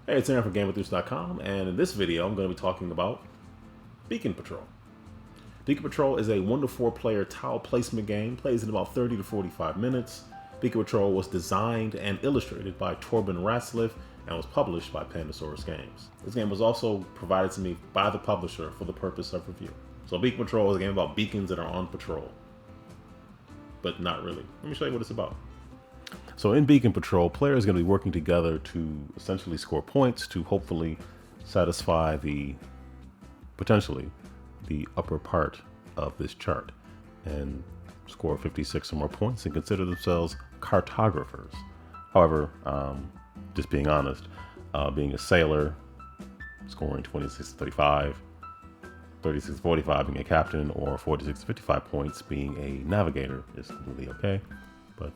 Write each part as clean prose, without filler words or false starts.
Hey, it's Aaron from GameEnthus.com, and in this video I'm going to be talking about Beacon Patrol. Beacon Patrol is a 1 to 4 player tile placement game, plays in about 30 to 45 minutes. Beacon Patrol was designed and illustrated by Torben Ratzlaff and was published by Pandasaurus games. This game was also provided to me by the publisher for the purpose of review. So Beacon Patrol is a game about beacons that are on patrol, but not really. Let me show you what it's about. So in Beacon Patrol, players are going to be working together to essentially score points to hopefully satisfy potentially the upper part of this chart and score 56 or more points and consider themselves cartographers. However, just being honest, being a sailor, scoring 26 to 35, 36 to 45 being a captain, or 46 to 55 points being a navigator is completely okay. But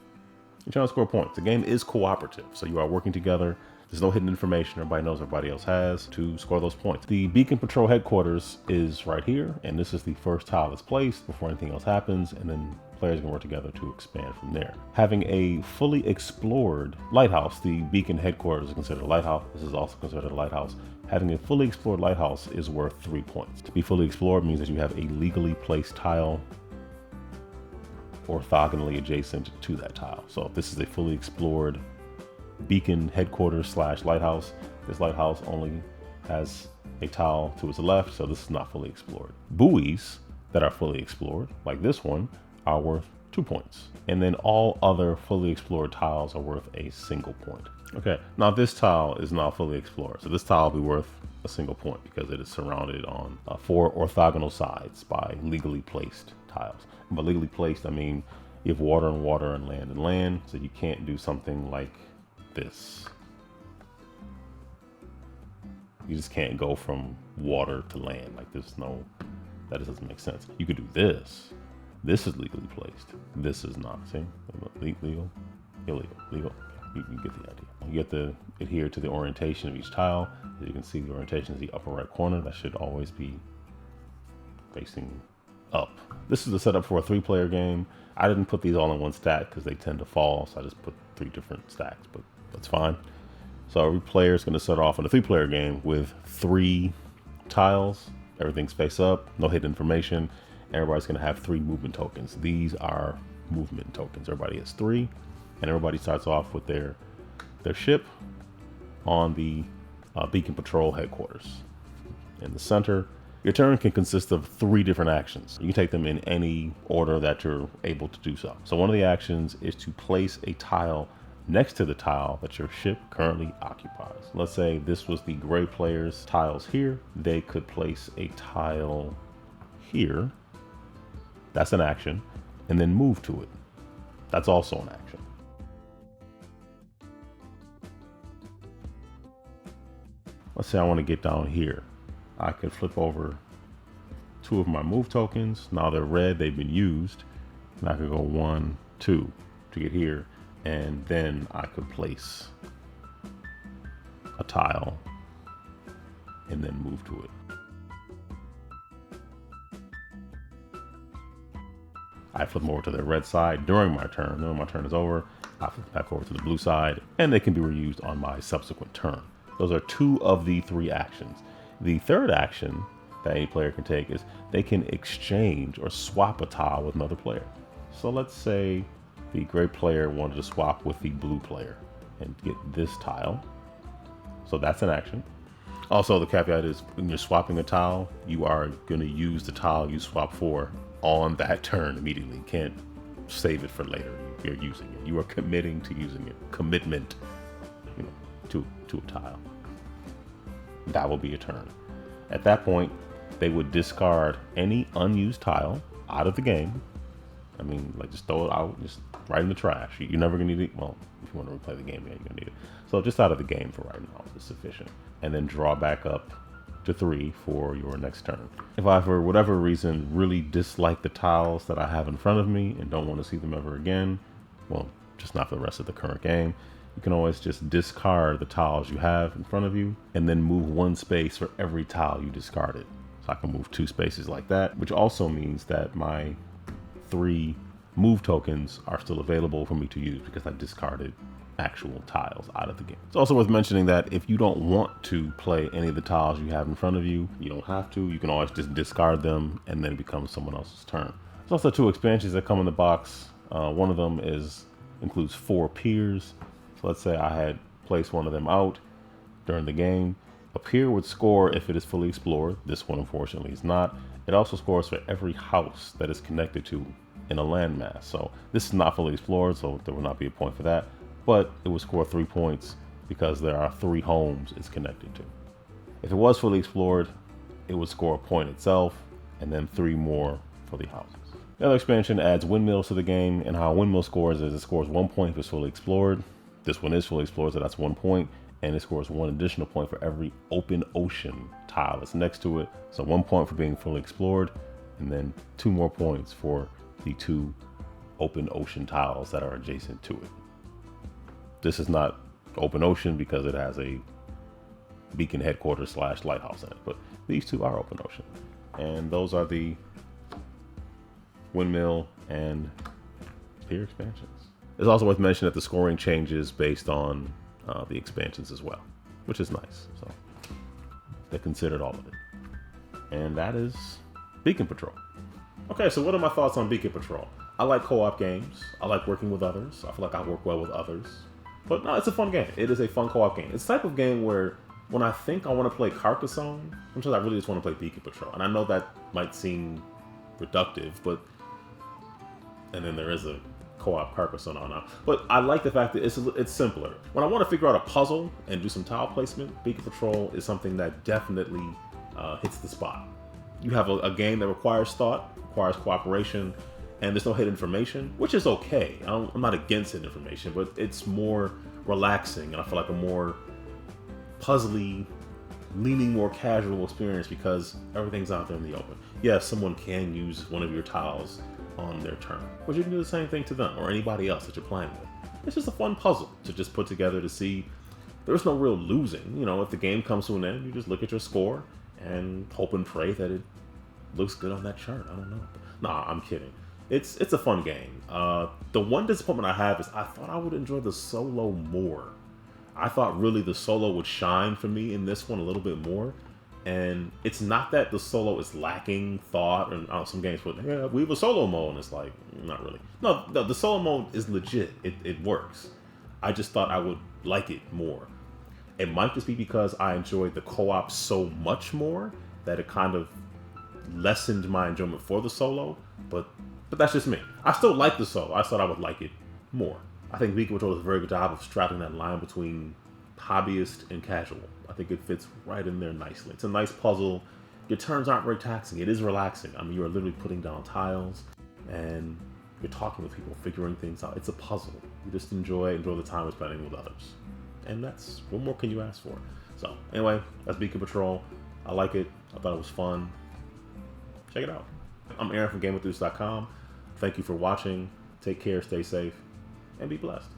you're trying to score points. The game is cooperative, so you are working together. There's no hidden information everybody knows everybody else has to score those points. The Beacon Patrol headquarters is right here, and this is the first tile that's placed before anything else happens, and then players can work together to expand from there. Having a fully explored lighthouse, the Beacon headquarters is considered a lighthouse. This is also considered a lighthouse. Having a fully explored lighthouse is worth 3 points. To be fully explored means that you have a legally placed tile orthogonally adjacent to that tile. So if this is a fully explored beacon headquarters / lighthouse, this lighthouse only has a tile to its left, so this is not fully explored. Buoys that are fully explored, like this one, are worth 2 points. And then all other fully explored tiles are worth a single point. Okay, now this tile is not fully explored, so this tile will be worth a single point because it is surrounded on 4 orthogonal sides by legally placed tiles. And by legally placed, I mean you have water and water and land, so you can't do something like this. You just can't go from water to land. Like that just doesn't make sense. You could do this. This is legally placed. This is not. See? Legal, illegal, legal. You get the idea. You get to adhere to the orientation of each tile. As you can see, the orientation is the upper right corner. That should always be facing up. This is the setup for a 3-player game. I didn't put these all in one stack because they tend to fall, so I just put 3 different stacks, but that's fine. So every player is going to start off in a 3-player game with 3 tiles. Everything's face up, no hidden information. Everybody's going to have 3 movement tokens. These are movement tokens. Everybody has 3, and everybody starts off with their ship on the Beacon Patrol headquarters. In the center, your turn can consist of 3 different actions. You can take them in any order that you're able to do so. So one of the actions is to place a tile next to the tile that your ship currently occupies. Let's say this was the gray player's tiles here. They could place a tile here. That's an action. And then move to it. That's also an action. Let's say I want to get down here. I could flip over 2 of my move tokens. Now they're red, they've been used. And I could go 1, 2 to get here. And then I could place a tile and then move to it. I flip them over to the red side during my turn. Then when my turn is over, I flip back over to the blue side, and they can be reused on my subsequent turn. Those are 2 of the 3 actions. The third action that any player can take is they can exchange or swap a tile with another player. So let's say the gray player wanted to swap with the blue player and get this tile. So that's an action. Also, the caveat is when you're swapping a tile, you are going to use the tile you swap for on that turn immediately. You can't save it for later. You're using it. You are committing to using it. Commitment, to a tile. That will be a turn. At that point, they would discard any unused tile out of the game. I mean, like just throw it out, just right in the trash. You're never gonna need it. Well, if you want to replay the game, yeah, you're gonna need it. So just out of the game for right now is sufficient. And then draw back up to 3 for your next turn. If I, for whatever reason, really dislike the tiles that I have in front of me and don't want to see them ever again, well, just not for the rest of the current game, you can always just discard the tiles you have in front of you and then move 1 space for every tile you discarded. So I can move 2 spaces like that, which also means that my 3 move tokens are still available for me to use because I discarded actual tiles out of the game. It's also worth mentioning that if you don't want to play any of the tiles you have in front of you, you don't have to. You can always just discard them and then it becomes someone else's turn. There's also 2 expansions that come in the box. One of them includes 4 piers. So let's say I had placed one of them out during the game. A pier would score if it is fully explored. This one unfortunately is not. It also scores for every house that is connected to in a landmass. So this is not fully explored, so there will not be a point for that. But it will score 3 points because there are 3 homes it's connected to. If it was fully explored, it would score a point itself, and then 3 more for the houses. The other expansion adds windmills to the game, and how a windmill scores is it scores 1 point if it's fully explored. This one is fully explored, so that's 1 point, and it scores 1 additional point for every open ocean tile that's next to it. So 1 point for being fully explored, and then 2 more points for the 2 open ocean tiles that are adjacent to it. This is not open ocean because it has a beacon headquarters / lighthouse in it, but these 2 are open ocean. And those are the windmill and pier expansions. It's also worth mentioning that the scoring changes based on the expansions as well, which is nice. So they considered all of it. And that is Beacon Patrol. Okay, so what are my thoughts on Beacon Patrol? I like co-op games. I like working with others. I feel like I work well with others. But no, it's a fun game. It is a fun co-op game. It's the type of game where when I think I want to play Carcassonne, sometimes I really just want to play Beacon Patrol. And I know that might seem reductive, but... And then there is a co-op Carcassonne on now. But I like the fact that it's simpler. When I want to figure out a puzzle and do some tile placement, Beacon Patrol is something that definitely hits the spot. You have a game that requires thought, requires cooperation, and there's no hidden information, which is okay. I'm not against hidden information, but it's more relaxing, and I feel like a more puzzly, leaning more casual experience because everything's out there in the open. Yes, someone can use one of your tiles on their turn, but you can do the same thing to them or anybody else that you're playing with. It's just a fun puzzle to just put together to see. There's no real losing. You know, if the game comes to an end, you just look at your score and hope and pray that it looks good on that chart. I don't know. Nah, I'm kidding. It's a fun game. The one disappointment I have is I thought I would enjoy the solo more. I thought really the solo would shine for me in this one a little bit more. And it's not that the solo is lacking thought, and some games put, yeah, we have a solo mode, and it's like, not really. No, the solo mode is legit. It works. I just thought I would like it more. It might just be because I enjoyed the co-op so much more that it kind of lessened my enjoyment for the solo, but that's just me. I still like the solo. I thought I would like it more. I think Beacon Patrol does a very good job of straddling that line between hobbyist and casual. I think it fits right in there nicely. It's a nice puzzle. Your turns aren't very taxing. It is relaxing. I mean, you are literally putting down tiles and you're talking with people, figuring things out. It's a puzzle. You just enjoy the time we're spending with others. And that's, what more can you ask for? So anyway, that's Beacon Patrol. I like it. I thought it was fun. Check it out. I'm Aaron from GameEnthus.com. Thank you for watching. Take care, stay safe, and be blessed.